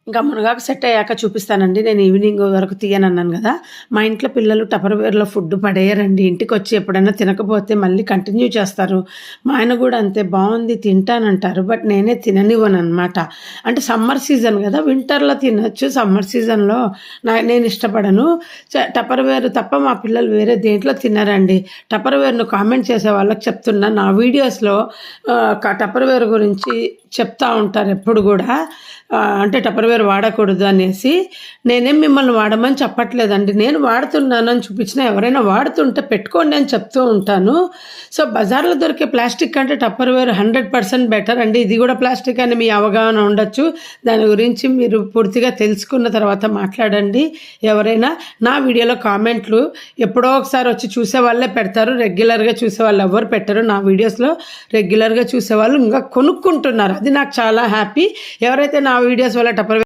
ఇంకా మునగాకు సెట్ అయ్యాక చూపిస్తానండి. నేను ఈవినింగ్ వరకు తీయనన్నాను కదా! మా ఇంట్లో పిల్లలు టపర్‌వేర్‌లో ఫుడ్ పడేయరండి. ఇంటికొచ్చి ఎప్పుడైనా తినకపోతే మళ్ళీ కంటిన్యూ చేస్తారు. మా ఆయన కూడా అంతే బావుంది తింటానంటారు. బట్ నేనే తిననివ్వననమాట. అంటే సమ్మర్ సీజన్ కదా! వింటర్‌లో తినొచ్చు. సమ్మర్ సీజన్‌లో నేను ఇష్టపడను. టపర్‌వేర్ తప్ప మా పిల్లలు వేరే దేంట్లో తినరండి. టపర్‌వేర్‌ను కామెంట్ చేసే వాళ్ళకి చెప్తున్నా. నా వీడియోస్‌లో టపర్‌వేర్ గురించి చెప్తా ఉంటారు ఎప్పుడు కూడా. అంటే టపర్‌వేర్ వాడకూడదు అనేసి. నేనేం మిమ్మల్ని వాడమని చెప్పట్లేదండి. నేను వాడుతున్నానని చూపించినా ఎవరైనా వాడుతుంటే పెట్టుకోండి అని చెప్తూ ఉంటాను. సో, బజార్‌లో దొరికే ప్లాస్టిక్ కంటే టపర్‌వేర్ 100% బెటర్ అండి. ఇది కూడా ప్లాస్టిక్ అని మీ అవగాహన ఉండొచ్చు. దాని గురించి మీరు పూర్తిగా తెలుసుకున్న తర్వాత మాట్లాడండి. ఎవరైనా నా వీడియోలో కామెంట్లు ఎప్పుడో ఒకసారి వచ్చి చూసేవాళ్ళే పెడతారు. రెగ్యులర్‌గా చూసేవాళ్ళు ఎవ్వరు పెట్టరు. నా వీడియోస్‌లో రెగ్యులర్‌గా చూసేవాళ్ళు ఇంకా కొనుక్కుంటున్నారు. అది నాకు చాలా హ్యాపీ. ఎవరైతే నా వీడియోస్ వల్ల టపర్‌వేర్